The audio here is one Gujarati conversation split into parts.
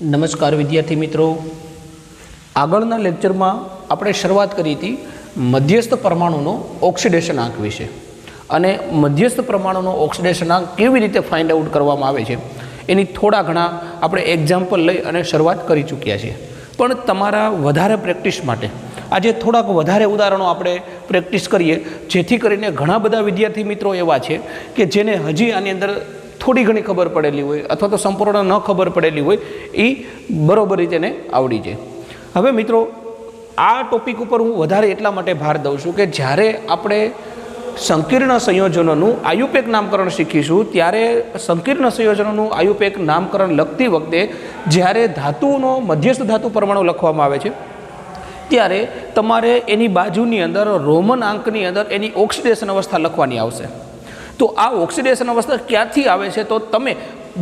નમસ્કાર વિદ્યાર્થી મિત્રો, આગળના લેક્ચરમાં આપણે શરૂઆત કરી હતી મધ્યસ્થ પરમાણુનો ઓક્સિડેશન આંક વિશે અને મધ્યસ્થ પરમાણુનો ઓક્સિડેશન આંક કેવી રીતે ફાઇન્ડ આઉટ કરવામાં આવે છે એની થોડા ઘણા આપણે એક્ઝામ્પલ લઈ અને શરૂઆત કરી ચૂક્યા છીએ. પણ તમારા વધારે પ્રેક્ટિસ માટે આજે થોડાક વધારે ઉદાહરણો આપણે પ્રેક્ટિસ કરીએ, જેથી કરીને ઘણા બધા વિદ્યાર્થી મિત્રો એવા છે કે જેને હજી આની અંદર થોડી ઘણી ખબર પડેલી હોય અથવા તો સંપૂર્ણ ન ખબર પડેલી હોય એ બરોબર રીતે એને આવડી જાય. હવે મિત્રો, આ ટોપિક ઉપર હું વધારે એટલા માટે ભાર દઉં છું કે જ્યારે આપણે સંકીર્ણ સંયોજનોનું આયુપેક નામકરણ શીખીશું ત્યારે સંકીર્ણ સંયોજનોનું આયુપેક નામકરણ લખતી વખતે જ્યારે ધાતુનો મધ્યસ્થ ધાતુ પરમાણુ લખવામાં આવે છે ત્યારે તમારે એની બાજુની અંદર રોમન આંકની અંદર એની ઓક્સિડેશન અવસ્થા લખવાની આવશે. તો આ ઓક્સિડેશન અવસ્થા ક્યાંથી આવે છે? તો તમે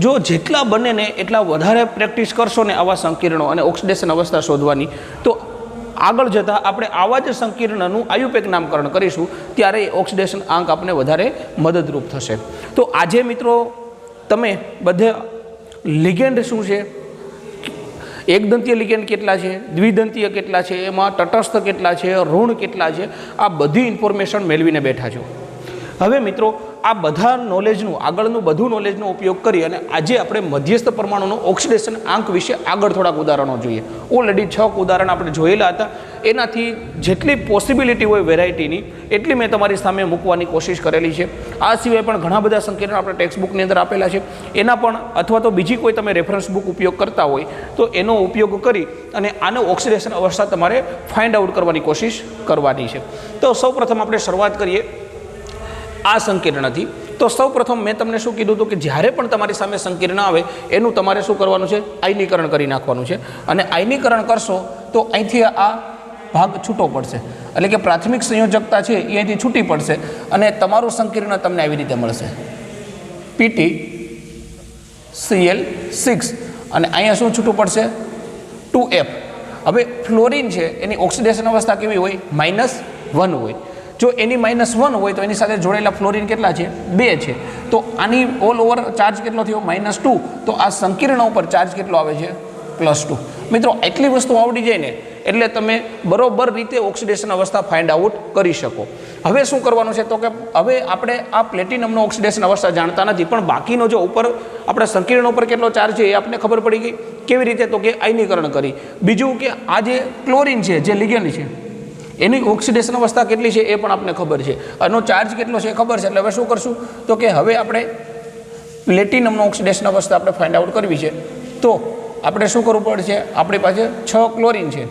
જો જેટલા બને ને એટલા વધારે પ્રેક્ટિસ કરશો ને આવા સંકીર્ણો અને ઓક્સિડેશન અવસ્થા શોધવાની, તો આગળ જતાં આપણે આવા જ સંકીર્ણનું આયુપેક નામકરણ કરીશું ત્યારે ઓક્સિડેશન આંક આપણે વધારે મદદરૂપ થશે. તો આજે મિત્રો તમે બધે લિગેન્ડ શું છે, એકદંતીય લિગેન્ડ કેટલા છે, દ્વિદંતીય કેટલા છે, એમાં તટસ્થ કેટલા છે, ઋણ કેટલા છે, આ બધી ઇન્ફોર્મેશન મેળવીને બેઠા છો. હવે મિત્રો, આ બધા નોલેજનું આગળનું બધું નોલેજનો ઉપયોગ કરી અને આજે આપણે મધ્યસ્થ પરમાણુનો ઓક્સિડેશન આંક વિશે આગળ થોડાક ઉદાહરણો જોઈએ. ઓલરેડી 6 ઉદાહરણ આપણે જોયેલા હતા. એનાથી જેટલી પોસિબિલિટી હોય વેરાયટીની એટલી મેં તમારી સામે મૂકવાની કોશિશ કરેલી છે. આ સિવાય પણ ઘણા બધા સંકીર્ણ આપણે ટેક્સ્ટ બુકની અંદર આપેલા છે. એના પણ અથવા તો બીજી કોઈ તમે રેફરન્સ બુક ઉપયોગ કરતા હોય તો એનો ઉપયોગ કરી અને આનો ઓક્સિડેશન અવસ્થા તમારે ફાઇન્ડ આઉટ કરવાની કોશિશ કરવાની છે. તો સૌપ્રથમ આપણે શરૂઆત કરીએ આ સંકીર્ણથી. તો સૌ પ્રથમ મેં તમને શું કીધું હતું કે જ્યારે પણ તમારી સામે સંકીર્ણ આવે એનું તમારે શું કરવાનું છે? આયનીકરણ કરી નાખવાનું છે. અને આયનીકરણ કરશો તો અહીંથી આ ભાગ છૂટો પડશે, એટલે કે પ્રાથમિક સંયોજકતા છે એ અહીંથી છૂટી પડશે અને તમારું સંકીર્ણ તમને આવી રીતે મળશે, PtCl6. અને અહીંયા શું છૂટું પડશે? 2F. હવે ફ્લોરિન છે એની ઓક્સિડેશન અવસ્થા કેવી હોય? -1 હોય. જો એની -1 હોય તો એની સાથે જોડેલા ફ્લોરિન કેટલા છે? 2 છે. તો આની ઓલ ઓવર ચાર્જ કેટલો થયો? -2. તો આ સંકીર્ણ ઉપર ચાર્જ કેટલો આવે છે? +2. મિત્રો, એટલી વસ્તુ આવડી જાય ને એટલે તમે બરોબર રીતે ઓક્સિડેશન અવસ્થા ફાઇન્ડ આઉટ કરી શકો. હવે શું કરવાનું છે? તો કે હવે આપણે આ પ્લેટિનમનો ઓક્સિડેશન અવસ્થા જાણતા નથી, પણ બાકીનો જો ઉપર આપણા સંકીર્ણ ઉપર કેટલો ચાર્જ છે એ આપણે ખબર પડી ગઈ. કેવી રીતે? તો કે આયનીકરણ કરી. બીજું કે આ જે ક્લોરિન છે, જે લિગેન્ડ છે, એની ઓક્સિડેશન અવસ્થા કેટલી છે એ પણ આપણને ખબર છે, એનો ચાર્જ કેટલો છે એ ખબર છે. એટલે હવે શું કરશું? તો કે હવે આપણે પ્લેટિનમનો ઓક્સિડેશન અવસ્થા આપણે ફાઇન્ડ આઉટ કરવી છે. તો આપણે શું કરવું પડશે? આપણી પાસે 6 ક્લોરિન છે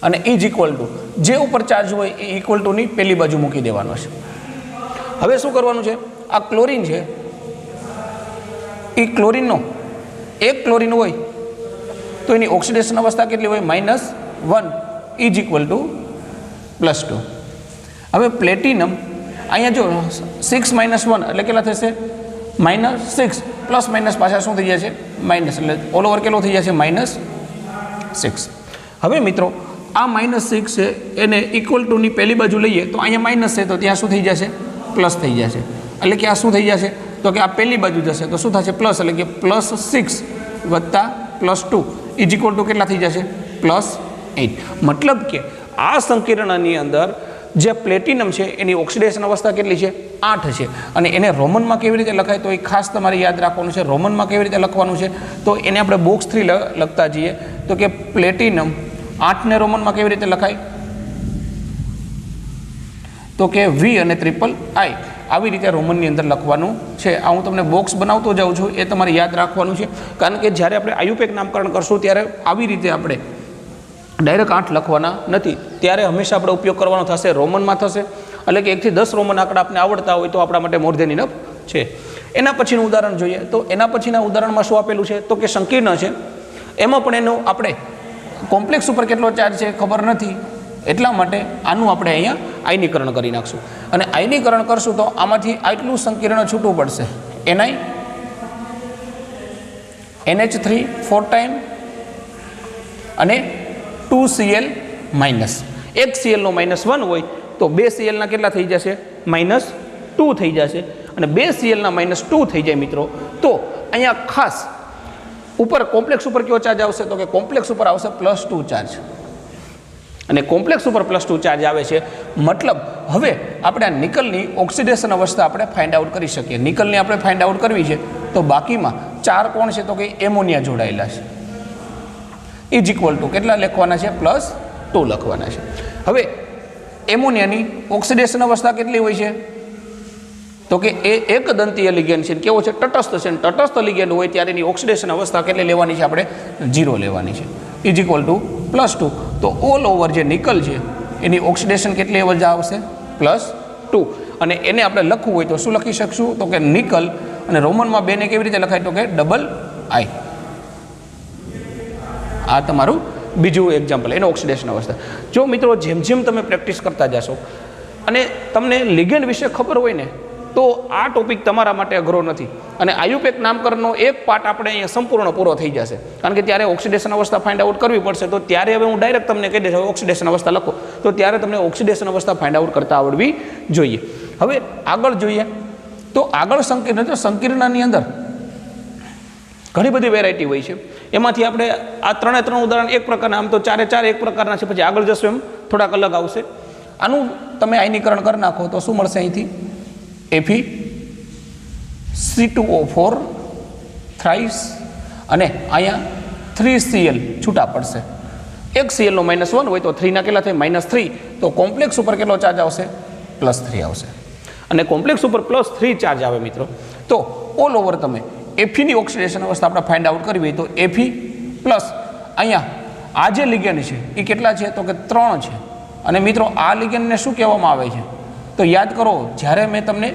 અને ઇઝ ઇક્વલ ટુ જે ઉપર ચાર્જ હોય એ ઇક્વલ ટુની પેલી બાજુ મૂકી દેવાનો છે. હવે શું કરવાનું છે? આ ક્લોરિન છે એ ક્લોરિનનો એક ક્લોરિન હોય તો એની ઓક્સિડેશન અવસ્થા કેટલી હોય? -1 ઇઝ ઇક્વલ ટુ +2. હવે પ્લેટિનમ અહીંયા જો 6 - 1 એટલે કેટલા થશે? -6 પ્લસ માઇનસ પાછા શું થઈ જશે? માઇનસ. એટલે ઓલ ઓવર કેટલો થઈ જશે? -6. હવે મિત્રો, આ -6 છે એને ઇક્વલ ટુની પહેલી બાજુ લઈએ તો અહીંયા માઇનસ છે તો ત્યાં શું થઈ જશે? પ્લસ થઈ જશે. એટલે કે આ શું થઈ જશે? તો કે આ પહેલી બાજુ જશે તો શું થશે? પ્લસ. એટલે કે +6 વત્તા +2 ઇઝ ઇક્વલ ટુ કેટલા થઈ જશે? +8. મતલબ કે આ સંકીર્ણની અંદર જે પ્લેટિનમ છે એની ઓક્સિડેશન અવસ્થા કેટલી છે? 8 છે. અને એને રોમનમાં કેવી રીતે લખાય તો એ ખાસ તમારે યાદ રાખવાનું છે. રોમનમાં કેવી રીતે લખવાનું છે તો એને આપણે બોક્સ 3 લખતા જઈએ તો કે પ્લેટિનમ 8 ને રોમનમાં કેવી રીતે લખાય તો કે V અને III આવી રીતે રોમનની અંદર લખવાનું છે. આ હું તમને બોક્સ બનાવતો જાઉં છું, એ તમારે યાદ રાખવાનું છે. કારણ કે જ્યારે આપણે આયુપેક નામકરણ કરશું ત્યારે આવી રીતે આપણે ડાયરેક્ટ 8 લખવાના નથી. ત્યારે હંમેશા આપણે ઉપયોગ કરવાનો થશે રોમનમાં થશે. એટલે કે 1 થી 10 રોમન આંકડા આપણે આવડતા હોય તો આપણા માટે મોર ધેન ઇનફ છે. એના પછીનું ઉદાહરણ જોઈએ તો એના પછીના ઉદાહરણમાં શું આપેલું છે તો કે સંકીર્ણ છે, એમાં પણ એનું આપણે કોમ્પ્લેક્સ ઉપર કેટલો ચાર્જ છે ખબર નથી, એટલા માટે આનું આપણે અહીંયા આયનીકરણ કરી નાખશું. અને આયનીકરણ કરશું તો આમાંથી આટલું સંકીર્ણ છૂટું પડશે, Ni NH3 4 ટાઈમ અને 2Cl-. એક Cl નો -1 હોય તો 2 Cl ના કેટલા થઈ જશે? -2 થઈ જશે. અને 2 Cl ના -2 થઈ જાય મિત્રો. તો અહીંયા ખાસ ઉપર કોમ્પ્લેક્સ ઉપર કયો ચાર્જ આવશે તો કે કોમ્પ્લેક્સ ઉપર આવશે +2 ચાર્જ અને કોમ્પ્લેક્સ ઉપર +2 ચાર્જ આવે છે મતલબ હવે આપણે આ નિકલની ઓક્સિડેશન અવસ્થા આપણે ફાઇન્ડ આઉટ કરી શકીએ નિકલની આપણે ફાઇન્ડ આઉટ કરવી છે તો બાકીમાં 4 કોણ છે તો કે એમોનિયા જોડાયેલા છે ઇઝ ઇક્વલ ટુ કેટલા લખવાના છે +2 લખવાના છે હવે એમોનિયાની ઓક્સિડેશન અવસ્થા કેટલી હોય છે તો કે એ એક દંતીય લિગેન્ડ છે કેવો છે તટસ્થ છે તટસ્થ લિગેન્ડ હોય ત્યારે એની ઓક્સિડેશન અવસ્થા કેટલી લેવાની છે આપણે 0 લેવાની છે ઇઝ ઇક્વલ ટુ +2 તો ઓલ ઓવર જે નિકલ છે એની ઓક્સિડેશન કેટલી આવશે +2 અને એને આપણે લખવું હોય તો શું લખી શકશું તો કે નિકલ અને રોમનમાં 2 ને કેવી રીતે લખાય તો કે II આ તમારું બીજું એક્ઝામ્પલ એનો ઓક્સિડેશન અવસ્થા જો મિત્રો જેમ જેમ તમે પ્રેક્ટિસ કરતા જશો અને તમને લિગેન્ડ વિશે ખબર હોય ને તો આ ટોપિક તમારા માટે અઘરો નથી અને આયુપેક નામકરણનો એક પાર્ટ આપણે અહીંયા સંપૂર્ણ પૂરો થઈ જશે કારણ કે ત્યારે ઓક્સિડેશન અવસ્થા ફાઇન્ડ આઉટ કરવી પડશે તો ત્યારે હવે હું ડાયરેક્ટ તમને કહી દઈશ ઓક્સિડેશન અવસ્થા લખો તો ત્યારે તમને ઓક્સિડેશન અવસ્થા ફાઇન્ડ આઉટ કરતા આવડવી જોઈએ હવે આગળ જોઈએ તો આગળ સંકીર્ણની અંદર ઘણી બધી વેરાયટી હોય છે એમાંથી આપણે આ 3 ઉદાહરણ એક પ્રકારના આમ તો 4 એક પ્રકારના છે પછી આગળ જશું એમ થોડાક અલગ આવશે આનું તમે આયનીકરણ કરી નાખો તો શું મળશે અહીંથી Fe(C2O4) થ્રાઇસ અને અહીંયા 3Cl છૂટા પડશે એક Cl નો -1 હોય તો 3 ના કેટલા થાય -3 તો કોમ્પ્લેક્સ ઉપર કેટલો ચાર્જ આવશે +3 આવશે અને કોમ્પ્લેક્સ ઉપર +3 ચાર્જ આવે મિત્રો તો ઓલ ઓવર તમે Fe ની ઓક્સિડેશન અવસ્થા આપણે ફાઇન્ડ આઉટ કરવી તો Fe પ્લસ અહીંયા આ જે લિગેન્ડ છે એ કેટલા છે તો કે 3 છે અને મિત્રો આ લિગેન્ડને શું કહેવામાં આવે છે તો યાદ કરો જ્યારે મેં તમને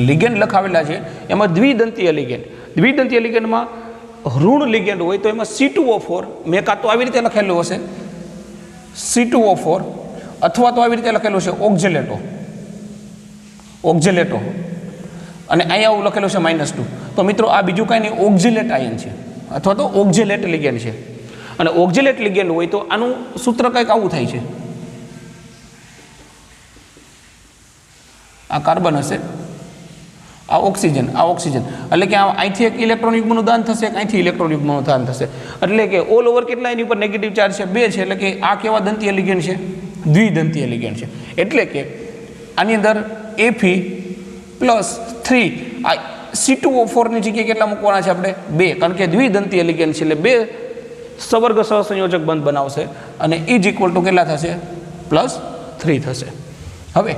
લિગેન્ડ લખાવેલા છે એમાં દ્વિદંતીય લિગેન્ડમાં ઋણ લિગેન્ડ હોય તો એમાં C2O4 મેં કાં તો આવી રીતે લખેલું હશે C2O4 અથવા તો આવી રીતે લખેલું છે ઓક્ઝેલેટો અને અહીંયા એવું લખેલું છે -2 તો મિત્રો આ બીજું કાંઈ નહીં ઓક્ઝેલેટ આયન છે અથવા તો ઓક્ઝેલેટ લિગેન્ડ છે અને ઓક્ઝેલેટ લિગેન્ડ હોય તો આનું સૂત્ર કંઈક આવું થાય છે આ કાર્બન હશે આ ઓક્સિજન એટલે કે અહીંથી એક ઇલેક્ટ્રોન યુગ્મનું દાન થશે અહીંથી ઇલેક્ટ્રોન યુગ્મનું દાન થશે એટલે કે ઓલ ઓવર કેટલા એની ઉપર નેગેટિવ ચાર્જ છે 2 છે એટલે કે આ કેવા દંતીય લિગેન્ડ છે દ્વિદંતીય લિગેન્ડ છે એટલે કે આની અંદર Fe+3 આ C2O4 ની જગ્યાએ કેટલા મૂકવાના છે આપણે 2 કારણ કે દ્વિદંતીય લિગેન્ડ છે એટલે 2 સવર્ગ સહસંયોજક બંધ બનાવશે અને ઇઝ ઇક્વલ ટુ કેટલા થશે +3 થશે હવે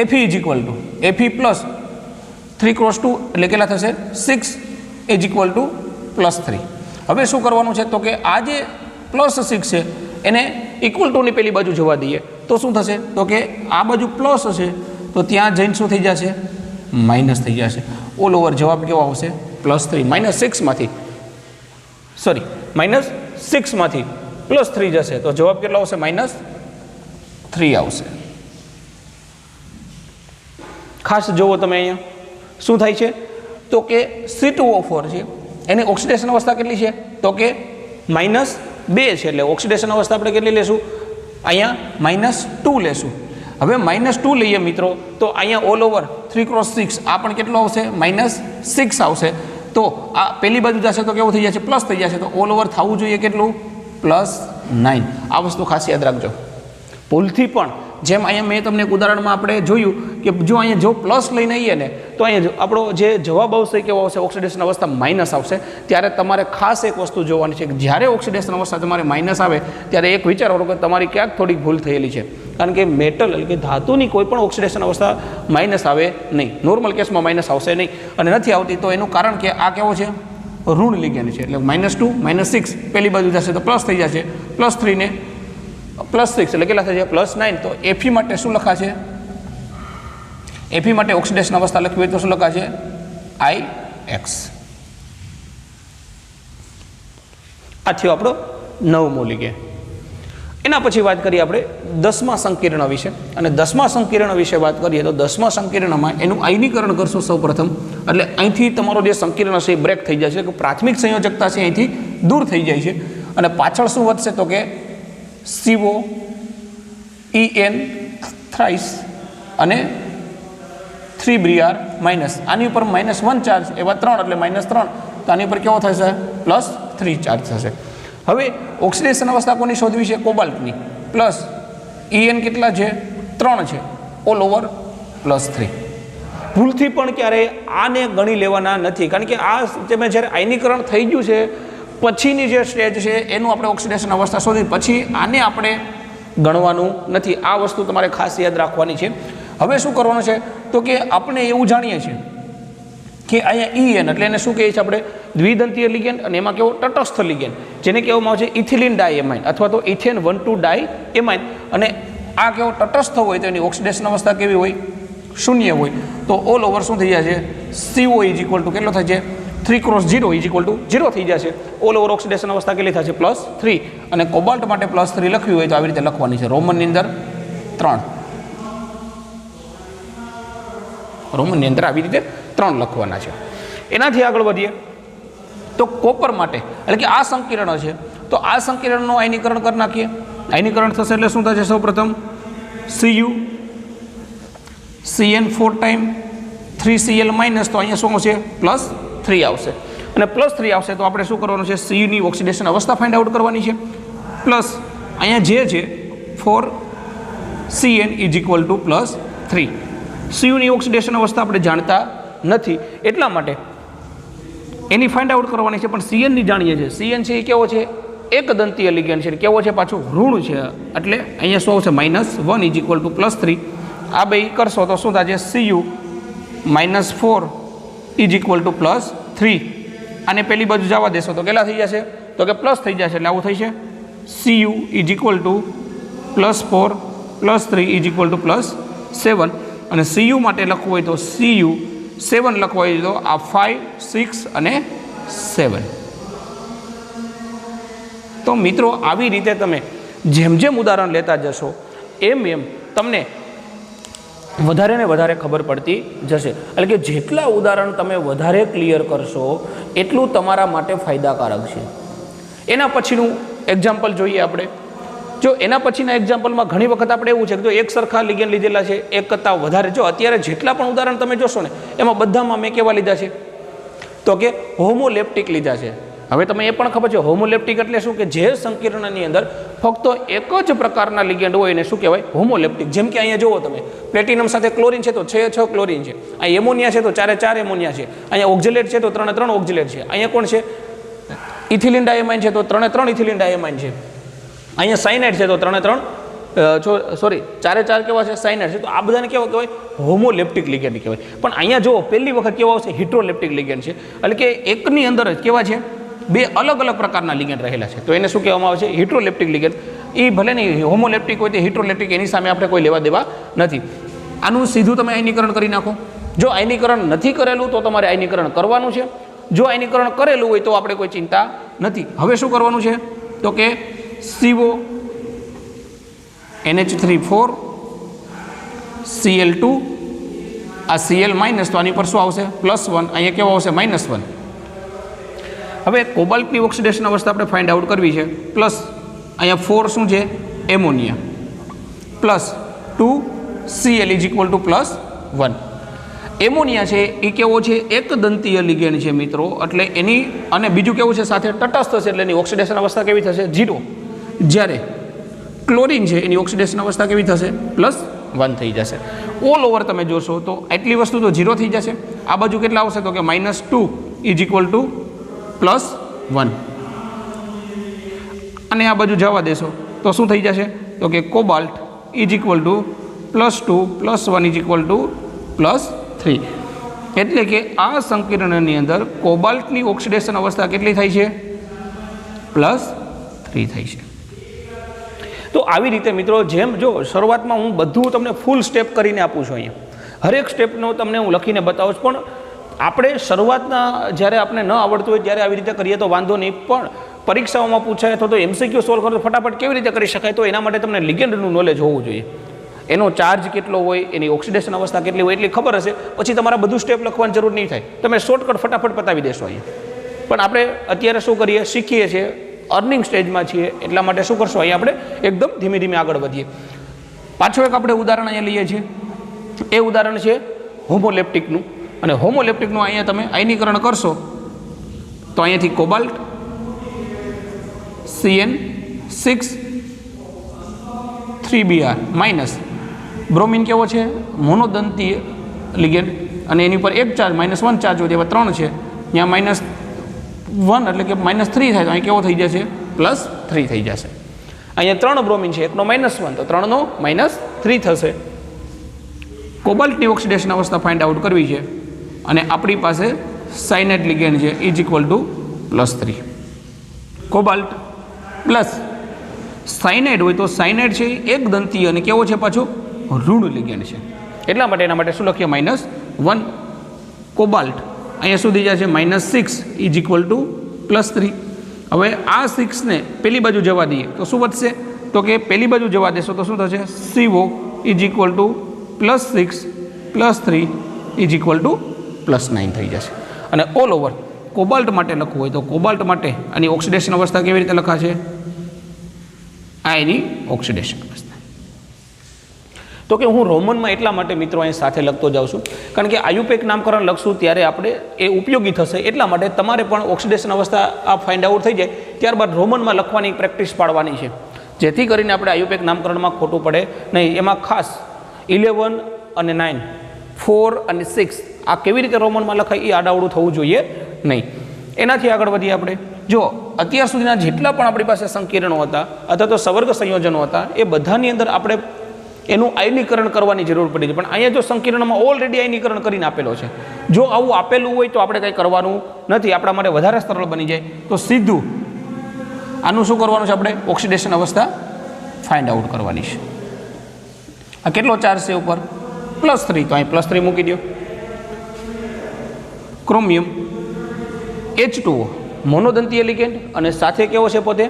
Fe is equal to Fe plus 3 × 2 એટલે કેટલા થશે 6 ઇઝ ઇક્વલ ટુ +3 હવે શું કરવાનું છે તો કે આ જે +6 છે એને ઇક્વલ ટુની પેલી બાજુ જવા દઈએ તો શું થશે તો કે આ બાજુ પ્લસ હશે તો ત્યાં જઈને શું થઈ જશે માઇનસ થઈ જશે ઓલ ઓવર જવાબ કેવો આવશે +3 -6 માંથી +3 જશે તો જવાબ કેટલો આવશે -3 આવશે ખાસ જોવો તમે અહીંયા શું થાય છે તો કે C2O4 છે એની ઓક્સિડેશન અવસ્થા કેટલી છે તો કે -2 છે એટલે ઓક્સિડેશન અવસ્થા આપણે કેટલી લેશું અહીંયા -2 લેશું હવે -2 લઈએ મિત્રો તો અહીંયા ઓલ ઓવર 3 × 6 આ પણ કેટલો આવશે -6 આવશે તો આ પેલી બાજુ જશે તો કેવું થઈ જશે પ્લસ થઈ જશે તો ઓલ ઓવર થવું જોઈએ કેટલું +9 આ વસ્તુ ખાસ યાદ રાખજો ભૂલથી પણ જેમ અહીંયા મેં તમને એક ઉદાહરણમાં આપણે જોયું કે જો અહીંયા જો પ્લસ લઈને આવીએ ને તો અહીંયા આપણો જે જવાબ આવશે કેવો આવશે ઓક્સિડેશન અવસ્થા માઇનસ આવશે ત્યારે તમારે ખાસ એક વસ્તુ જોવાની છે કે જ્યારે ઓક્સિડેશન અવસ્થા તમારે માઇનસ આવે ત્યારે એક વિચારો કે તમારી ક્યાંક થોડીક ભૂલ થયેલી છે કારણ કે મેટલ એટલે કે ધાતુની કોઈ પણ ઓક્સિડેશન અવસ્થા માઇનસ આવે નહીં નોર્મલ કેસમાં માઇનસ આવશે નહીં અને નથી આવતી તો એનું કારણ કે આ કેવો છે ઋણ લિગેન્ડ છે એટલે -2 -6 પેલી બાજુ જશે તો પ્લસ થઈ જશે +3 ને +6 એટલે કેટલા થઈ જાય +9 તો Fe માટે શું લખાશે Fe માટે ઓક્સિડેશન અવસ્થા લખવી હોય તો શું લખાશે IX આ થયો આપણો 9મો લિગેન્ડ એના પછી વાત કરીએ આપણે 10મા સંકીર્ણ વિશે અને 10મા સંકીર્ણ વિશે વાત કરીએ તો 10મા સંકીર્ણમાં એનું આયનીકરણ કરશો સૌપ્રથમ એટલે અહીંથી તમારો જે સંકીર્ણ છે એ બ્રેક થઈ જાય છે કે પ્રાથમિક સંયોજકતા છે અહીંથી દૂર થઈ જાય છે અને પાછળ શું વધશે તો કે COEN થ્રાઇસ અને 3Br- આની ઉપર -1 ચાર્જ એવા 3 એટલે -3 તો આની પર કેવો થશે? +3 ચાર્જ થશે. હવે ઓક્સિડેશન અવસ્થા કોની શોધવી છે? કોબાલ્ટની. પ્લસ En કેટલા છે? 3 છે, ઓલ ઓવર +3. ભૂલથી પણ ક્યારેય આને ગણી લેવાના નથી, કારણ કે આ તમે જ્યારે આયનીકરણ થઈ ગયું છે પછીની જે સ્ટેજ છે એનું આપણે ઓક્સિડેશન અવસ્થા શોધી, પછી આને આપણે ગણવાનું નથી. આ વસ્તુ તમારે ખાસ યાદ રાખવાની છે. હવે શું કરવાનું છે તો કે આપણે એવું જાણીએ છીએ કે અહીંયા En એટલે એને શું કહીએ છીએ આપણે? દ્વિદંતીય લિગેન્ડ, અને એમાં કેવો? તટસ્થ લિગેન્ડ, જેને કહેવામાં આવે છે ઇથિલિન ડાયએમાઇન અથવા તો ઇથેન 1,2 ડાયએમાઇન. અને આ કેવો? તટસ્થ હોય તો એની ઓક્સિડેશન અવસ્થા કેવી હોય? શૂન્ય હોય. તો ઓલ ઓવર શું થઈ જાય છે? CO કેટલો થાય છે? 3x0 0 થઈ જશે. ઓલ ઓવર ઓક્સિડેશન અવસ્થા કેટલી થશે? +3. અને કોબાલ્ટ માટે +3 લખવી હોય તો આવી રીતે લખવાની છે, રોમનની અંદર 3. રોમનની અંદર આવી રીતે 3 લખવાના છે. એનાથી આગળ વધીએ તો કોપર માટે, એટલે કે આ સંકીર્ણ છે, તો આ સંકીર્ણનું આયનીકરણ કરી નાખીએ. આયનીકરણ થશે એટલે શું થશે? સૌપ્રથમ Cu CN4 time 3Cl minus, તો અહીંયા શું આવશે? +3 આવશે. અને +3 આવશે તો આપણે શું કરવાનું છે? Cu ની ઓક્સિડેશન અવસ્થા ફાઇન્ડ આઉટ કરવાની છે. પ્લસ અહીંયા જે છે 4Cn +3. Cu ની ઓક્સિડેશન અવસ્થા આપણે જાણતા નથી, એટલા માટે એની ફાઇન્ડ આઉટ કરવાની છે, પણ Cn ની જાણીએ છીએ. Cn છે એ કેવો છે? એક દંતીય લિગેન્ડ છે, કેવો છે? પાછું ઋણ છે, એટલે અહીંયા શું આવશે? -1 +3. આ બે કરશો તો શું થશે? Cu -4 +3. આને પેલી બાજુ જવા દેશો તો કેટલા થઈ જશે? તો કે પ્લસ થઈ જશે, એટલે આવું થઈ છે Cu +4 +3 +7. અને Cu માટે લખવું હોય તો Cu 7 લખવું હોય તો આ 5, 6 અને 7. તો મિત્રો આવી રીતે તમે જેમ જેમ ઉદાહરણ લેતા જશો એમ તમને વધારે ને વધારે ખબર પડતી જશે. એટલે કે જેટલા ઉદાહરણ તમે વધારે ક્લિયર કરશો એટલું તમારા માટે ફાયદાકારક છે. એના પછીનું એક્ઝામ્પલ જોઈએ આપણે. જો એના પછીના એક્ઝામ્પલમાં ઘણી વખત આપણે એવું છે કે જો એક સરખા લિગેન્ડ લીધેલા છે, એક કરતાં વધારે, જો અત્યારે જેટલા પણ ઉદાહરણ તમે જોશો ને એમાં બધામાં મેં કેવા લીધા છે? તો કે હોમોલેપ્ટિક લીધા છે. હવે તમે એ પણ ખબર છે હોમોલેપ્ટિક એટલે શું? કે જે સંકીર્ણની અંદર ફક્ત એક જ પ્રકારના લિગેન્ડ હોય એને શું કહેવાય? હોમોલેપ્ટિક. જેમ કે અહીંયા જુઓ તમે, પ્લેટિનમ સાથે ક્લોરિન છે તો 6 ક્લોરિન છે, અહીંયા એમોનિયા છે તો 4 એમોનિયા છે, અહીંયા ઓક્ઝેલેટ છે તો 3 ઓક્ઝેલેટ છે, અહીંયા કોણ છે? ઇથિલિન ડાયમાઇન છે તો 3 ઇથિલિન ડાયમાઇન છે, અહીંયા સાયનાઇડ છે તો 4 કેવા છે? સાયનાઇડ છે. તો આ બધાને કેવા કહેવાય? હોમોલેપ્ટિક લિગેન્ડ કહેવાય. પણ અહીંયા જુઓ પહેલી વખત કેવા આવશે? હિટ્રોલેપ્ટિક લિગેન્ડ છે, એટલે કે એકની અંદર જ કેવા છે? બે અલગ અલગ પ્રકારના લિગેન્ડ રહેલા છે, તો એને શું કહેવામાં આવે છે? હિટ્રોલેપ્ટિક લિગેન્ડ. એ ભલે નહીં હોમોલેપ્ટિક હોય તો હિટ્રોલેપ્ટિક, એની સામે આપણે કોઈ લેવા દેવા નથી. આનું સીધું તમે આયનીકરણ કરી નાખો. જો આયનીકરણ નથી કરેલું તો તમારે આયનીકરણ કરવાનું છે, જો આયનીકરણ કરેલું હોય તો આપણે કોઈ ચિંતા નથી. હવે શું કરવાનું છે તો કે CO NH3 4 Cl2 આ Cl માઇનસ, તો આની પર શું આવશે? +1. અહીંયા કેવો આવશે? -1. હવે કોબાલ્ટની ઓક્સિડેશન અવસ્થા આપણે ફાઇન્ડ આઉટ કરવી છે. પ્લસ અહીંયા 4 શું છે? Ammonia, +2 Cl +1. એમોનિયા છે એ કેવો છે? એક દંતીય લિગેન્ડ છે મિત્રો, એટલે એની, અને બીજું કેવું છે? સાથે તટસ્થ છે, એટલે એની ઓક્સિડેશન અવસ્થા કેવી થશે? 0. જ્યારે ક્લોરિન છે એની ઓક્સિડેશન અવસ્થા કેવી થશે? +1 થઈ જશે. ઓલ ઓવર તમે જોશો તો એટલી વસ્તુ તો 0 થઈ જશે. આ બાજુ કેટલા આવશે? તો કે -2 +1. અને આ બાજુ જવા દેશો તો શું થઈ જશે? તો કે કોબાલ્ટ +2 +1 +3. એટલે કે આ સંકીર્ણની અંદર કોબાલ્ટની ઓક્સિડેશન અવસ્થા કેટલી થાય છે? +3 થાય છે. તો આવી રીતે મિત્રો, જેમ જો શરૂઆતમાં હું બધું તમને ફૂલ સ્ટેપ કરીને આપું છું, અહીંયા હરેક સ્ટેપનો તમને હું લખીને બતાવું છું, પણ આપણે શરૂઆતના જ્યારે આપણે ન આવડતું હોય ત્યારે આવી રીતે કરીએ તો વાંધો નહીં, પણ પરીક્ષાઓમાં પૂછાય અથવા તો MCQ સોલ્વ કરો તો ફટાફટ કેવી રીતે કરી શકાય? તો એના માટે તમને લિગેન્ડનું નોલેજ હોવું જોઈએ. એનો ચાર્જ કેટલો હોય, એની ઓક્સિડેશન અવસ્થા કેટલી હોય એટલી ખબર હશે, પછી તમારા બધું સ્ટેપ લખવાની જરૂર નહીં થાય, તમે શોર્ટકટ ફટાફટ પતાવી દેશો અહીંયા. પણ આપણે અત્યારે શું કરીએ? શીખીએ છીએ, અર્નિંગ સ્ટેજમાં છીએ, એટલા માટે શું કરશો? અહીંયા આપણે એકદમ ધીમે ધીમે આગળ વધીએ. પાછું એક આપણે ઉદાહરણ અહીંયા લઈએ છીએ. એ ઉદાહરણ છે હોમોલેપ્ટિકનું. અને હોમોલેપ્ટિકનું અહીંયા તમે આયનીકરણ કરશો તો અહીંયાથી cobalt CN6 3Br minus bromine કેવો છે મોનોદંતીય લિગેન્ડ અને એની ઉપર એક ચાર્જ -1 ચાર્જ હોય એવા 3 છે ત્યાં -1 એટલે કે -3 થાય તો અહીં કેવો થઈ જશે +3 થઈ જશે અહીંયા 3 બ્રોમિન છે એકનો -1 તો 3 નો -3 થશે કોબાલ્ટની ઓક્સિડેશન અવસ્થા ફાઇન્ડ આઉટ કરવી છે અને આપણી પાસે સાયનાઇડ લિગેન્ડ છે +3 કોબાલ્ટ પ્લસ સાયનાઇડ હોય તો સાયનાઇડ છે એક દંતીય અને કેવો છે પાછો ઋણ લિગેન્ડ છે એટલા માટે એના માટે શું લખીએ -1 કોબાલ્ટ અહીંયા સુધી જશે -6 +3 હવે આ 6 ને પેલી બાજુ જવા દઈએ તો શું વધશે તો કે પેલી બાજુ જવા દેશો તો શું થશે CO +6 +3 +9 થઈ જશે અને ઓલ ઓવર કોબાલ્ટ માટે લખવું હોય તો કોબાલ્ટ માટે આની ઓક્સિડેશન અવસ્થા કેવી રીતે લખાશે આ એની ઓક્સિડેશન અવસ્થા તો કે હું રોમનમાં એટલા માટે મિત્રો અહીં સાથે લખતો જાઉં છું કારણ કે આયુપેક નામકરણ લખશું ત્યારે આપણે એ ઉપયોગી થશે એટલા માટે તમારે પણ ઓક્સિડેશન અવસ્થા આ ફાઇન્ડ આઉટ થઈ જાય ત્યારબાદ રોમનમાં લખવાની પ્રેક્ટિસ પાડવાની છે જેથી કરીને આપણે આયુપેક નામકરણમાં ખોટું પડે નહીં એમાં ખાસ 11 અને 9 4 અને 6 આ કેવી રીતે રોમનમાં લખાય એ આડાવડું થવું જોઈએ નહીં એનાથી આગળ વધીએ આપણે જો અત્યાર સુધીના જેટલા પણ આપણી પાસે સંકીર્ણો હતા અથવા તો સવર્ગ સંયોજનો હતા એ બધાની અંદર આપણે એનું આયનીકરણ કરવાની જરૂર પડી છે પણ અહીંયા જો સંકીર્ણમાં ઓલરેડી આયનીકરણ કરીને આપેલો છે જો આવું આપેલું હોય તો આપણે કંઈ કરવાનું નથી આપણા માટે વધારે સરળ બની જાય તો સીધું આનું શું કરવાનું છે આપણે ઓક્સિડેશન અવસ્થા ફાઇન્ડ આઉટ કરવાની છે આ કેટલો ચાર્જ છે ઉપર +3 તો અહીં +3 મૂકી દો ક્રોમિયમ H2O મોનોદંતીય લિગેન્ડ અને સાથે કેવો છે પોતે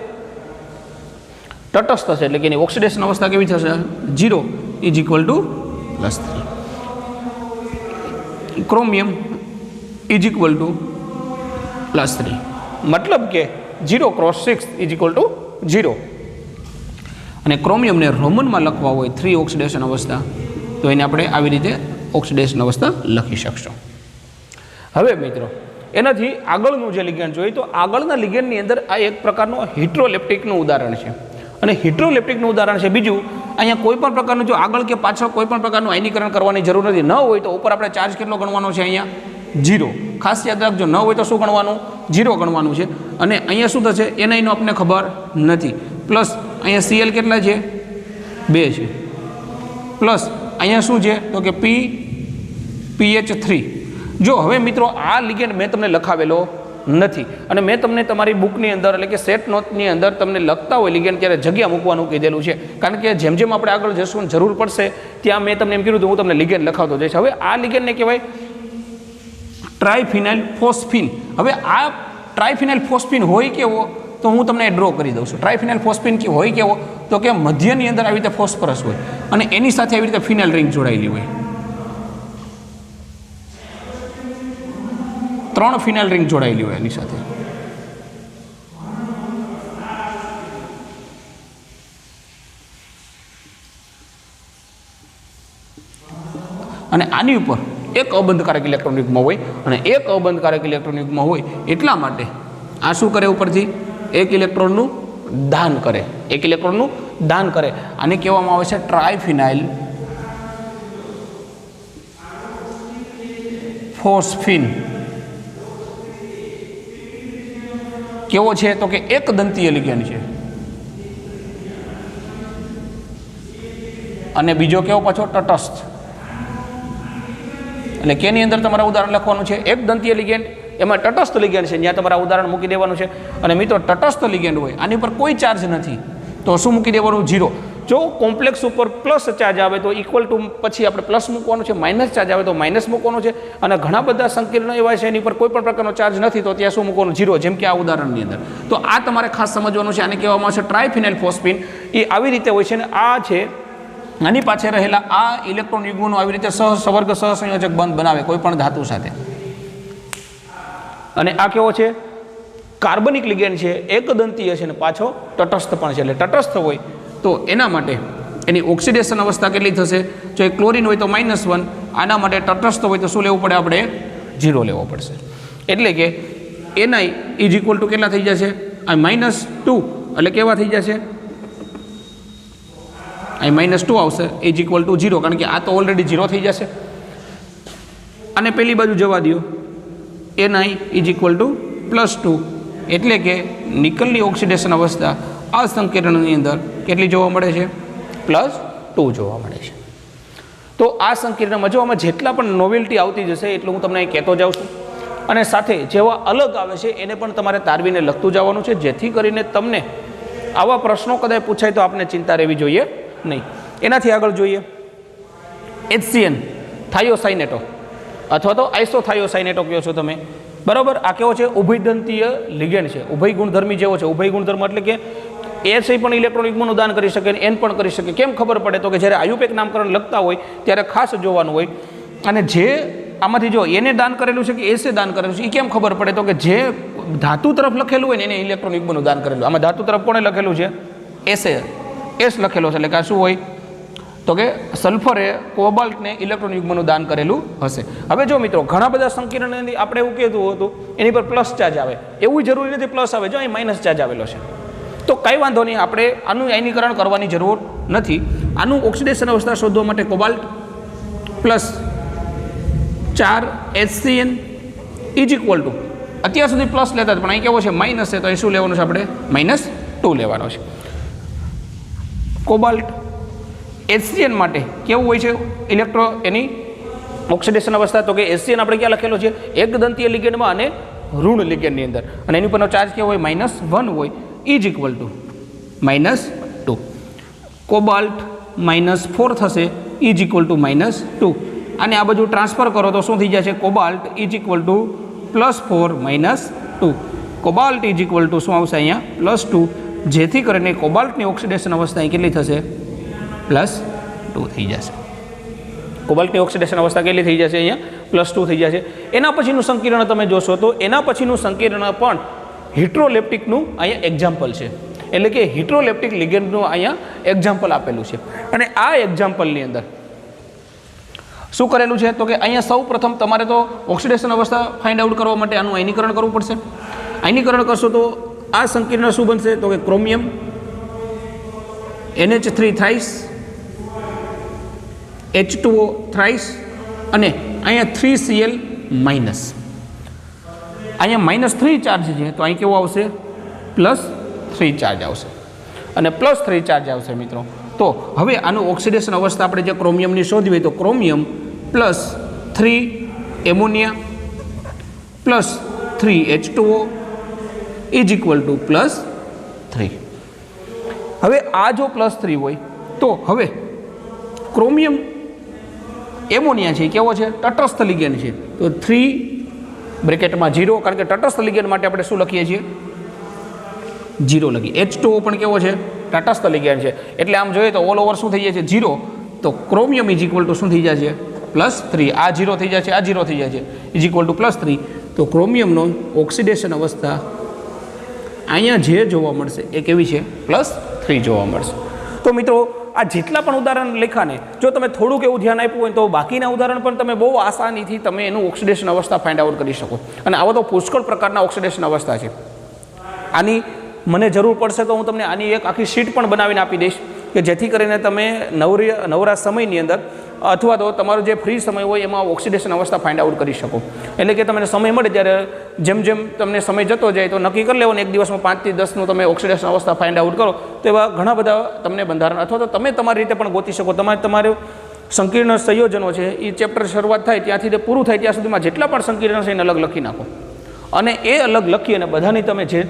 તટસ્થ થશે એટલે કે એની ઓક્સિડેશન અવસ્થા કેવી થશે 0 +3 ક્રોમિયમ +3 મતલબ કે 0 × 6 0 અને ક્રોમિયમને રોમનમાં લખવા હોય 3 ઓક્સિડેશન અવસ્થા તો એને આપણે આવી રીતે ઓક્સિડેશન અવસ્થા લખી શકશો હવે મિત્રો એનાથી આગળનું જે લિગેન્ડ જોઈએ તો આગળના લિગેન્ડની અંદર આ એક પ્રકારનો હિટ્રોલેપ્ટિકનું ઉદાહરણ છે અને હિટ્રોલેપ્ટિકનું ઉદાહરણ છે બીજું અહીંયા કોઈ પણ પ્રકારનું જો આગળ કે પાછળ કોઈ પણ પ્રકારનું આયનીકરણ કરવાની જરૂર નથી ન હોય તો ઉપર આપણે ચાર્જ કેટલો ગણવાનો છે અહીંયા 0 ખાસ યાદ રાખજો ન હોય તો શું ગણવાનું 0 ગણવાનું છે અને અહીંયા શું થશે એના એનો આપણને ખબર નથી પ્લસ અહીંયા Cl કેટલા છે 2 છે પ્લસ અહીંયા શું છે તો કે PH3 જો હવે મિત્રો આ લિગેન્ડ મેં તમને લખાવેલો નથી અને મેં તમને તમારી બુકની અંદર એટલે કે સેટ નોટની અંદર તમને લખતા હોય લિગેન્ડ ત્યારે જગ્યા મૂકવાનું કીધેલું છે કારણ કે જેમ જેમ આપણે આગળ જશું જરૂર પડશે ત્યાં મેં તમને એમ કીધું હું તમને લિગેન્ડ લખાવતો જઈશ હવે આ લિગેન્ડને કહેવાય ટ્રાયફિનાઇલ ફોસ્ફિન હવે આ ટ્રાયફિનાઇલ ફોસ્ફિન હોય કેવો તો હું તમને ડ્રો કરી દઉં છું ટ્રાયફિનાઇલ ફોસ્ફિન હોય કેવો તો કે મધ્યની અંદર આવી રીતે ફોસ્ફરસ હોય અને એની સાથે આવી રીતે ફિનાઇલ રિંગ જોડાયેલી હોય 3 ફિનાઇલ રિંગ જોડાયેલી હોય એની સાથે અને આની ઉપર એક અબંધકારક ઇલેક્ટ્રોન યુગ્મ હોય અને એક અબંધકારક ઇલેક્ટ્રોન યુગ્મ હોય એટલા માટે આ શું કરે ઉપરથી એક ઇલેક્ટ્રોનનું દાન કરે એક ઇલેક્ટ્રોનનું દાન કરે આને કહેવામાં આવે છે ટ્રાયફિનાઇલ ફોસ્ફિન કેવો છે તો કે એક દંતીય લિગેન્ડ છે અને બીજો કેવો પાછો તટસ્થ એટલે કેની અંદર તમારે ઉદાહરણ લખવાનું છે એક દંતીય લિગેન્ડ એમાં તટસ્થ લિગેન્ડ છે જ્યાં તમારે ઉદાહરણ મૂકી દેવાનું છે અને મિત્રો તટસ્થ લિગેન્ડ હોય આની પર કોઈ ચાર્જ નથી તો શું મૂકી દેવાનું 0 જો કોમ્પ્લેક્સ ઉપર પ્લસ ચાર્જ આવે તો ઇક્વલ ટુ પછી આપણે પ્લસ મૂકવાનું છે માઇનસ ચાર્જ આવે તો માઇનસ મૂકવાનું છે અને ઘણા બધા સંકીર્ણ એવા છે એની પર કોઈ પણ પ્રકારનો ચાર્જ નથી તો ત્યાં શું મૂકવાનું 0 જેમ કે આ ઉદાહરણની અંદર તો આ તમારે ખાસ સમજવાનું છે આને કહેવામાં આવે છે ટ્રાયફિનાઇલ ફોસ્ફિન એ આવી રીતે હોય છે અને આ છે આની પાછળ રહેલા આ ઇલેક્ટ્રોન યુગ્મોનો આવી રીતે સહસવર્ગ સહસંયોજક બંધ બનાવે કોઈ પણ ધાતુ સાથે અને આ કેવો છે કાર્બનિક લિગેન્ડ છે એકદંતીય છે અને પાછો તટસ્થ પણ છે એટલે તટસ્થ હોય તો એના માટે એની ઓક્સિડેશન અવસ્થા કેટલી થશે જો એ ક્લોરીન હોય તો -1 આના માટે તટસ્થ હોય તો શું લેવું પડે આપણે 0 લેવો પડશે એટલે કે એનઆઈ ઇઝ ઇક્વલ ટુ કેટલા થઈ જશે? આ -2 એટલે કેવા થઈ જશે? અહીં -2 આવશે ઇઝ ઇક્વલ ટુ 0, કારણ કે આ તો ઓલરેડી 0 થઈ જશે. અને પેલી બાજુ જવા દો, એનઆઈ ઇઝ ઇક્વલ ટુ +2, એટલે કે નિકલની ઓક્સિડેશન અવસ્થા આ સંકીર્ણની અંદર કેટલી જોવા મળે છે? +2 જોવા મળે છે. તો આ સંકીર્ણમાં જો આમાં જેટલા પણ નોવેલ્ટી આવતી જશે એટલું હું તમને અહીં કહેતો જાઉં છું, અને સાથે જેવા અલગ આવે છે એને પણ તમારે તારવીને લખતું જવાનું છે, જેથી કરીને તમને આવા પ્રશ્નો કદાચ પૂછાય તો આપને ચિંતા રહેવી જોઈએ નહીં. એનાથી આગળ જોઈએ HCN થાયોસાઇનેટો અથવા તો આઇસોથાયોસાઇનેટો કહો છો તમે, બરાબર. આ કેવો છે? ઉભયદંતીય લિગેન્ડ છે, ઉભય ગુણધર્મી જેવો છે. ઉભય ગુણધર્મ એટલે કે એસ પણ ઇલેક્ટ્રોનિકનું દાન કરી શકે, એન પણ કરી શકે. કેમ ખબર પડે? તો કે જ્યારે આયુપેક નામકરણ લખતા હોય ત્યારે ખાસ જોવાનું હોય. અને જે આમાંથી જો એને દાન કરેલું છે કે એસે દાન કરેલું છે એ કેમ ખબર પડે? તો કે જે ધાતુ તરફ લખેલું હોય ને એને ઇલેક્ટ્રોનિકનું દાન કરેલું. આમાં ધાતુ તરફ કોણે લખેલું છે? એસે, એસ લખેલો છે, એટલે કે આ શું હોય? તો કે સલ્ફરે કોબાલ્ટને ઇલેક્ટ્રોનિકનું દાન કરેલું હશે. હવે જો મિત્રો ઘણા બધા સંકીર્ણની આપણે એવું કહેતું હતું એની પર પ્લસ ચાર્જ આવે, એવું જરૂરી નથી પ્લસ આવે, જો અહીં માઇનસ ચાર્જ આવેલો છે. તો કંઈ વાંધો નહીં, આપણે આનું આયનીકરણ કરવાની જરૂર નથી. આનું ઓક્સિડેશન અવસ્થા શોધવા માટે cobalt +4 HCN is equal to, અત્યાર સુધી પ્લસ લેતા હતા પણ અહીં કેવો છે? માઇનસ છે, તો અહીં શું લેવાનું છે આપણે? -2 લેવાનો છે. કોબાલ્ટ HCN માટે કેવું હોય છે ઇલેક્ટ્રો એની ઓક્સિડેશન અવસ્થા? તો કે HCN આપણે ક્યાં લખેલો છે? એક દંતીય લિગેન્ડમાં અને ઋણ લિગેન્ડની અંદર, અને એની પરનો ચાર્જ કેવો હોય? -1 હોય, ઇઝ ઇક્વલ ટુ -2. કોબાલ્ટ -4 થશે, ઇઝ ઇક્વલ ટુ -2. અને આ બાજુ ટ્રાન્સફર કરો તો શું થઈ જશે? Cobalt is equal to +4 -2. Cobalt is equal to શું આવશે અહીંયા? +2, જેથી કરીને કોબાલ્ટની ઓક્સિડેશન અવસ્થા અહીં કેટલી થશે? +2 થઈ જશે. કોબાલ્ટની ઓક્સિડેશન અવસ્થા કેટલી થઈ જશે? અહીંયા +2 થઈ જશે. એના પછીનું સંકીર્ણ તમે જોશો તો એના પછીનું સંકીર્ણ પણ હિટ્રોલેપ્ટિકનું અહીંયા એક્ઝામ્પલ છે, એટલે કે હિટ્રોલેપ્ટિક લિગેન્ડનું અહીંયા એક્ઝામ્પલ આપેલું છે. અને આ એક્ઝામ્પલની અંદર શું કરેલું છે? તો કે અહીંયા સૌ પ્રથમ તમારે તો ઓક્સિડેશન અવસ્થા ફાઇન્ડ આઉટ કરવા માટે આનું આયનીકરણ કરવું પડશે. આયનીકરણ કરશો તો આ સંકીર્ણ શું બનશે? તો કે chromium NH3 thrice, H2O thrice, અને અહીંયા 3Cl માઇનસ. અહીંયા -3 ચાર્જ છે, તો અહીં કેવો આવશે? +3 ચાર્જ આવશે, અને +3 ચાર્જ આવશે મિત્રો. તો હવે આનું ઓક્સિડેશન અવસ્થા આપણે જે ક્રોમિયમની શોધવી હોય તો chromium +3 ammonia +3 H2O is equal to +3. હવે આ જો +3 હોય તો હવે ક્રોમિયમ એમોનિયા છે કેવો છે? તટસ્થ લિગેન્ડ છે, તો 3 બ્રેકેટમાં 0, કારણ કે તટસ્થ લિગેન્ડ માટે આપણે શું લખીએ છીએ? 0 લખીએ. H2O પણ કેવો છે? તટસ્થ લિગેન્ડ છે, એટલે આમ જોઈએ તો ઓલ ઓવર શું થઈ જાય છે? 0. તો ક્રોમિયમ ઇઝ ઇક્વલ ટુ શું થઈ જાય છે? +3. આ 0 થઈ જાય છે, આ 0 થઈ જાય છે, ઇઝ ઇક્વલ ટુ +3. તો ક્રોમિયમનો ઓક્સિડેશન અવસ્થા અહીંયા જે જોવા મળશે એ કેવી છે? +3 જોવા મળશે. તો મિત્રો આ જેટલા પણ ઉદાહરણ લખાને જો તમે થોડુંક એવું ધ્યાન આપ્યું હોય તો બાકીના ઉદાહરણ પણ તમે બહુ આસાનીથી તમે એનું ઓક્સિડેશન અવસ્થા ફાઇન્ડ આઉટ કરી શકો. અને આવા તો પુષ્કળ પ્રકારના ઓક્સિડેશન અવસ્થા છે. આની મને જરૂર પડશે તો હું તમને આની એક આખી શીટ પણ બનાવીને આપી દઈશ, કે જેથી કરીને તમે નવરા સમયની અંદર અથવા તો તમારો જે ફ્રી સમય હોય એમાં ઓક્સિડેશન અવસ્થા ફાઇન્ડ આઉટ કરી શકો. એટલે કે તમને સમય મળે ત્યારે જેમ જેમ તમને સમય જતો જાય તો નક્કી કરી લેવાનું એક દિવસમાં 5 થી 10નું તમે ઓક્સિડેશન અવસ્થા ફાઇન્ડ આઉટ કરો, તો એવા ઘણા બધા તમને બંધારણ અથવા તો તમે તમારી રીતે પણ ગોતી શકો. તમારું સંકીર્ણ સંયોજનો છે એ ચેપ્ટર શરૂઆત થાય ત્યાંથી તે પૂરું થાય ત્યાં સુધીમાં જેટલા પણ સંકીર્ણ છે એને અલગ લખી નાખો, અને એ અલગ લખી અને બધાની તમે જે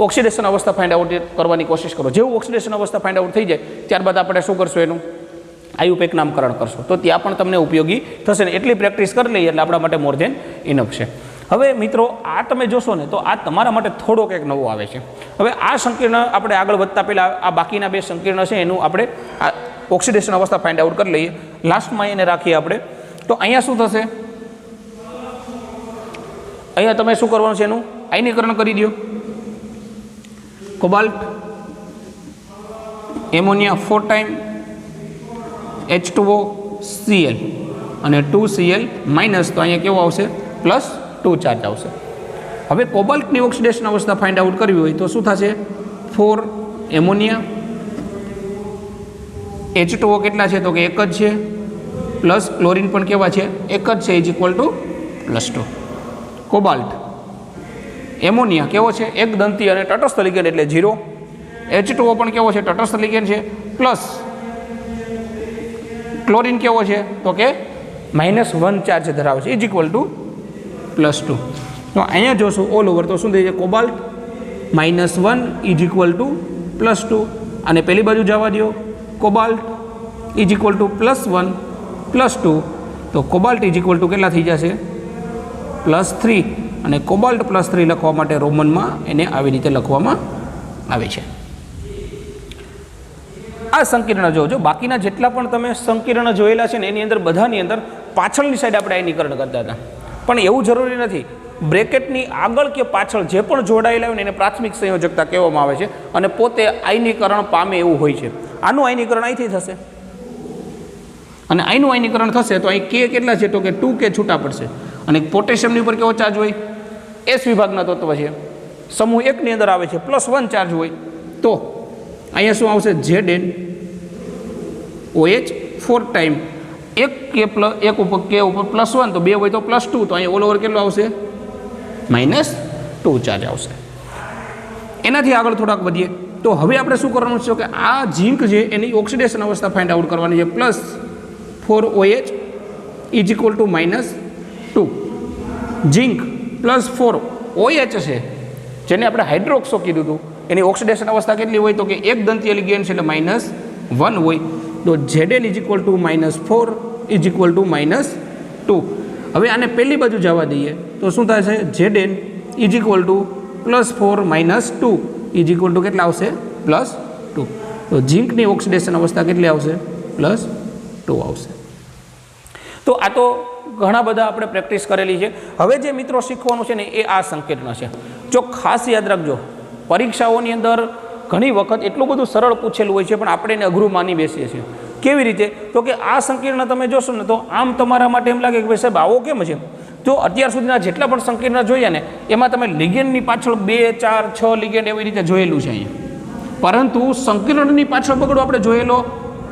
ઓક્સિડેશન અવસ્થા ફાઇન્ડ આઉટ કરવાની કોશિશ કરો. જેવું ઓક્સિડેશન અવસ્થા ફાઇન્ડ આઉટ થઈ જાય ત્યારબાદ આપણે શું કરશું? એનું આયુપેક નામકરણ કરશો, તો ત્યાં પણ તમને ઉપયોગી થશે ને. એટલી પ્રેક્ટિસ કરી લઈએ એટલે આપણા માટે મોર ધેન ઇનફ છે. હવે મિત્રો આ તમે જોશો ને તો આ તમારા માટે થોડોક એક નવો આવે છે. હવે આ સંકીર્ણ આપણે આગળ વધતા પહેલાં આ બાકીના 2 સંકીર્ણ છે એનું આપણે આ ઓક્સિડેશન અવસ્થા ફાઇન્ડ આઉટ કરી લઈએ. લાસ્ટમાં એને રાખીએ આપણે. તો અહીંયા શું થશે? અહીંયા તમે શું કરવાનું છે? એનું આયનીકરણ કરી દો. Cobalt ammonia 4 time H2O Cl અને 2Cl માઇનસ, તો અહીંયા કેવો આવશે? +2 ચાર્જ આવશે. હવે કોબાલ્ટની ઓક્સિડેશન અવસ્થા ફાઇન્ડ આઉટ કરવી હોય તો શું થશે? 4 એમોનિયા, H2O કેટલા છે? તો કે એક જ છે, પ્લસ ક્લોરીન પણ કેવા છે? એક જ છે, is equal to +2. Cobalt, ammonia કેવો છે? એક દંતી અને તટસ્થ લિગેન્ડ એટલે 0. H2O પણ કેવો છે? તટસ્થ લિગેન્ડ છે, પ્લસ ક્લોરીન કેવો છે? તો કે -1 ચાર્જ ધરાવે છે, ઇઝ ઇક્વલ ટુ +2. તો અહીંયા જોશું ઓલ ઓવર તો શું થઈ જાય? Cobalt -1 is equal to +2. અને પેલી બાજુ જવા દો, કોબાલ્ટ ઇઝ ઇક્વલ ટુ +1 +2. તો કોબાલ્ટ ઇઝ ઇક્વલ ટુ કેટલા થઈ જશે? +3. અને કોબાલ્ટ +3 લખવા માટે રોમનમાં એને આવી રીતે લખવામાં આવે છે. આ સંકીર્ણ જોજો, બાકીના જેટલા પણ તમે સંકીર્ણ જોયેલા છે ને એની અંદર બધાની અંદર પાછળની સાઈડ આપણે આયનીકરણ કરતા હતા, પણ એવું જરૂરી નથી. બ્રેકેટની આગળ કે પાછળ જે પણ જોડાયેલા હોય ને એને પ્રાથમિક સંયોજકતા કહેવામાં આવે છે અને પોતે આયનીકરણ પામે એવું હોય છે. આનું આયનીકરણ અહીંથી થશે અને અહીંનું આયનીકરણ થશે તો અહીં કે કેટલા છે? તો કે 2 કે છૂટા પડશે. અને પોટેશિયમની ઉપર કેવો ચાર્જ હોય? S વિભાગના તત્વ છે, સમૂહ 1 ની અંદર આવે છે, +1 ચાર્જ હોય. તો અહીંયા શું આવશે? ZnOH 4 ટાઈમ એક ઉપર કે ઉપર +1 તો 2 હોય તો +2. તો અહીંયા ઓલ ઓવર કેટલો આવશે? -2 ચાર્જ આવશે. એનાથી આગળ થોડાક વધીએ તો હવે આપણે શું કરવાનું છે કે આ ઝીંક છે એની ઓક્સિડેશન અવસ્થા ફાઇન્ડ આઉટ કરવાની છે. +4OH is equal to -2. Zinc +4OH છે જેને આપણે હાઇડ્રોક્સો કીધું હતું, એની ઓક્સિડેશન અવસ્થા કેટલી હોય? તો કે એક દંતીય લિગેન્ડ છે એટલે -1 હોય. તો Zn is equal to -4 is equal to -2. હવે આને પહેલી બાજુ જવા દઈએ તો શું થાય છે? Zn is equal to +4 -2 is equal to કેટલા આવશે? +2. તો ઝીંકની ઓક્સિડેશન અવસ્થા કેટલી આવશે? +2 આવશે. તો આ તો ઘણા બધા આપણે પ્રેક્ટિસ કરેલી છે. હવે જે મિત્રો શીખવાનું છે ને એ આ સંકીર્ણ છે. જો ખાસ યાદ રાખજો, પરીક્ષાઓની અંદર ઘણી વખત એટલું બધું સરળ પૂછેલું હોય છે પણ આપણે એને અઘરું માની બેસીએ છીએ. કેવી રીતે? તો કે આ સંકીર્ણ તમે જોશો ને તો આમ તમારા માટે એમ લાગે કે ભાઈ સાહેબ આવો કેમ છે? તો અત્યાર સુધીના જેટલા પણ સંકીર્ણ જોઈએ ને એમાં તમે લિગેન્ડની પાછળ 2, 4, 6 લિગેન્ડ એવી રીતે જોયેલું છે અહીંયા, પરંતુ સંકીર્ણની પાછળ બગડો આપણે જોયેલો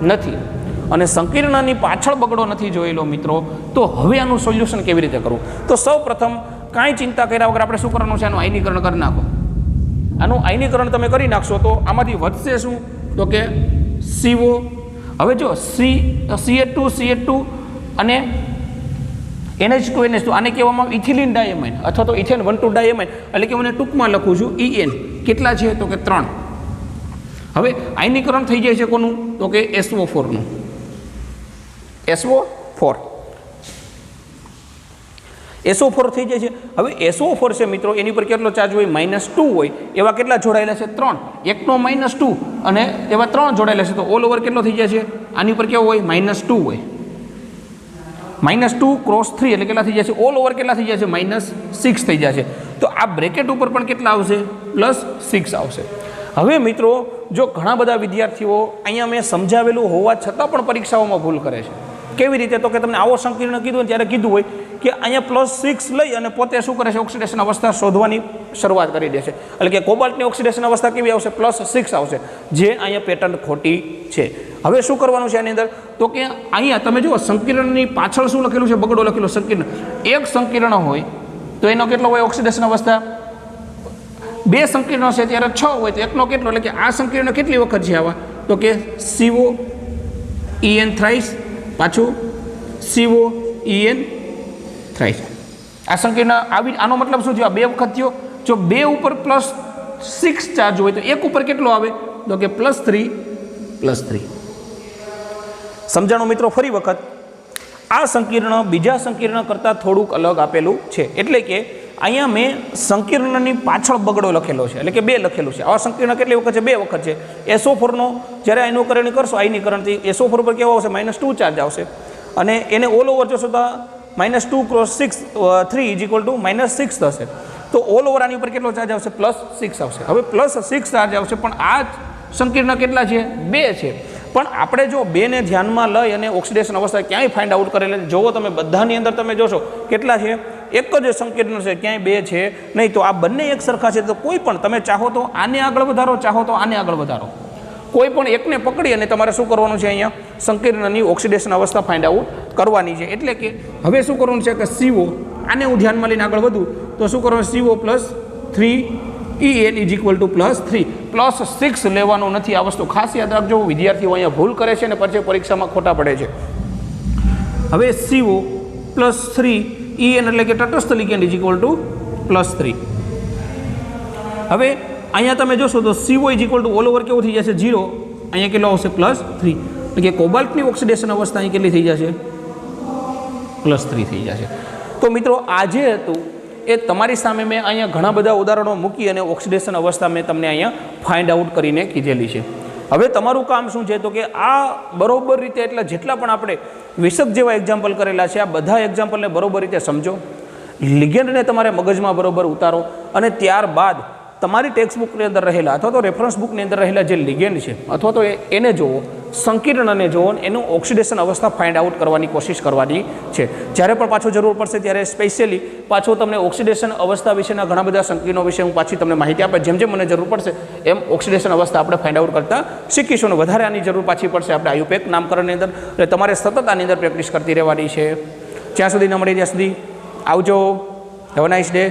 નથી. અને સંકીર્ણની પાછળ બગડો નથી જોયેલો મિત્રો, તો હવે આનું સોલ્યુશન કેવી રીતે કરવું? તો સૌ પ્રથમ કાંઈ ચિંતા કર્યા વગર આપણે શું કરવાનું છે? આનું આયનીકરણ કરી નાખો. આનું આયનીકરણ તમે કરી નાખશો તો આમાંથી વધશે શું? તો કે CO. હવે જો CH2 અને NH2 આને કહેવામાં આવે ઇથિલિન ડાયમાઇન અથવા તો ઇથેન 1,2 ડાયમાઇન, એટલે કે મને ટૂંકમાં લખું છું EN. કેટલા છે? તો કે 3. હવે આયનીકરણ થઈ જાય છે કોનું? તો કે SO4 નું. SO4 થઈ જાય છે. હવે SO4 છે મિત્રો, એની પર કેટલો ચાર્જ હોય? -2 હોય. એવા કેટલા જોડાયેલા છે? 3. એકનો -2 અને એવા 3 જોડાયેલા છે. તો ઓલ ઓવર કેટલો થઈ જાય છે? આની પર કેવો હોય? -2 હોય. -2 × 3 એટલે કેટલા થઈ જાય છે? ઓલ ઓવર કેટલા થઈ જાય છે? -6 થઈ જાય છે. તો આ બ્રેકેટ ઉપર પણ કેટલા આવશે? +6 આવશે. હવે મિત્રો જો ઘણા બધા વિદ્યાર્થીઓ અહીંયા મેં સમજાવેલું હોવા છતાં પણ પરીક્ષાઓમાં ભૂલ કરે છે. કેવી રીતે? તો કે તમને આવો સંકીર્ણ કીધું ત્યારે કીધું હોય કે અહીંયા +6 લઈ અને પોતે શું કરે છે? ઓક્સિડેશન અવસ્થા શોધવાની શરૂઆત કરી દે છે. એટલે કે કોબાલ્ટની ઓક્સિડેશન અવસ્થા કેવી આવશે? +6 આવશે, જે અહીંયા પેટર્ન ખોટી છે. હવે શું કરવાનું છે આની અંદર? તો કે અહીંયા તમે જુઓ સંકીર્ણની પાછળ શું લખેલું છે? બગડો લખેલો સંકીર્ણ. એક સંકીર્ણ હોય તો એનો કેટલો હોય ઓક્સિડેશન અવસ્થા? 2 સંકીર્ણ છે ત્યારે 6 હોય તો એકનો કેટલો? એટલે કે આ સંકીર્ણ કેટલી વખત છે આવા? તો કે CO EN થ્રાઇસ, પાછું CO EN થ્રાઇસ. આ સંકીર્ણ આવી, આનો મતલબ શું થયો? આ 2 વખત થયો. જો 2 ઉપર +6 ચાર્જ હોય તો 1 ઉપર કેટલો આવે? તો કે +3. સમજાણું મિત્રો? ફરી વખત આ સંકીર્ણ બીજા સંકીર્ણ કરતાં થોડુંક અલગ આપેલું છે. એટલે કે અહીંયા મેં સંકીર્ણની પાછળ બગડો લખેલો છે, એટલે કે 2 લખેલું છે. આવા સંકીર્ણ કેટલી વખત છે? 2 વખત છે. SO4 નો જ્યારે આયનીકરણ કરશો, આયનીકરણથી SO4 પર કેવો આવશે? -2 ચાર્જ આવશે. અને એને ઓલ ઓવર જોશો તો -2 × 3 ઇઝ ઇક્વલ ટુ -6 થશે. તો ઓલ ઓવર આની ઉપર કેટલો ચાર્જ આવશે? +6 આવશે. હવે +6 ચાર્જ આવશે, પણ આ સંકીર્ણ કેટલા છે? 2 છે. પણ આપણે જો 2 ને ધ્યાનમાં લઈ અને ઓક્સિડેશન અવસ્થા ક્યાંય ફાઇન્ડ આઉટ કરેલી જોવો તમે બધાની અંદર તમે જોશો કેટલા છે? એક જ સંકીર્ણ છે, ક્યાંય બે છે નહીં. તો આ બંને એક સરખા છે, તો કોઈ પણ તમે ચાહો તો આને આગળ વધારો, ચાહો તો આને આગળ વધારો, કોઈ પણ એકને પકડી અને તમારે શું કરવાનું છે, અહીંયા સંકીર્ણની ઓક્સિડેશન અવસ્થા ફાઇન્ડ આઉટ કરવાની છે. એટલે કે હવે શું કરવાનું છે કે CO આને હું ધ્યાનમાં લઈને આગળ વધું તો શું કરવાનું, CO plus 3En is equal to +3 +6 લેવાનું નથી. આ વસ્તુ ખાસ યાદ રાખજો, વિદ્યાર્થીઓ અહીંયા ભૂલ કરે છે અને પછી પરીક્ષામાં ખોટા પડે છે. હવે CO પ્લસ 3En એટલે કે તટસ્થ લિગેન્ડ ઇઝ ઇક્વલ ટુ +3. હવે અહીંયા તમે જોશો તો CO is equal to all over કેવું થઈ જશે 0, અહીંયા કેટલો આવશે +3, એટલે કે કોબાલ્ટની ઓક્સિડેશન અવસ્થા અહીં કેટલી થઈ જશે, +3 થઈ જશે. તો મિત્રો આ જે હતું એ તમારી સામે મેં અહીંયા ઘણા બધા ઉદાહરણો મૂકી અને ઓક્સિડેશન અવસ્થા મેં તમને અહીંયા ફાઇન્ડ આઉટ કરીને કીધેલી છે. હવે તમારું કામ શું છે તો કે આ બરોબર રીતે એટલે જેટલા પણ આપણે વિષક જેવા એક્ઝામ્પલ કરેલા છે આ બધા એક્ઝામ્પલને બરોબર રીતે સમજો, લિગેન્ડને તમારે મગજમાં બરોબર ઉતારો અને ત્યારબાદ તમારી ટેક્સ્ટ બુકની અંદર રહેલા અથવા તો રેફરન્સ બુકની અંદર રહેલા જે લિગેન્ડ છે અથવા તો એને જુઓ, સંકીર્ણને જુઓ, એનું ઓક્સિડેશન અવસ્થા ફાઇન્ડ આઉટ કરવાની કોશિશ કરવાની છે. જ્યારે પણ પાછો જરૂર પડશે ત્યારે સ્પેશિયલી પાછો તમને ઓક્સિડેશન અવસ્થા વિશેના ઘણા બધા સંકીર્ણો વિશે હું પાછી તમને માહિતી આપે, જેમ જેમ મને જરૂર પડશે એમ ઓક્સિડેશન અવસ્થા આપણે ફાઇન્ડ આઉટ કરતા શીખીશું. અને વધારે આની જરૂર પાછી પડશે આપણે IUPAC નામકરણની અંદર, એટલે તમારે સતત આની અંદર પ્રેક્ટિસ કરતી રહેવાની છે. જ્યાં સુધી ન મળે ત્યાં સુધી આવજો. Have a nice day.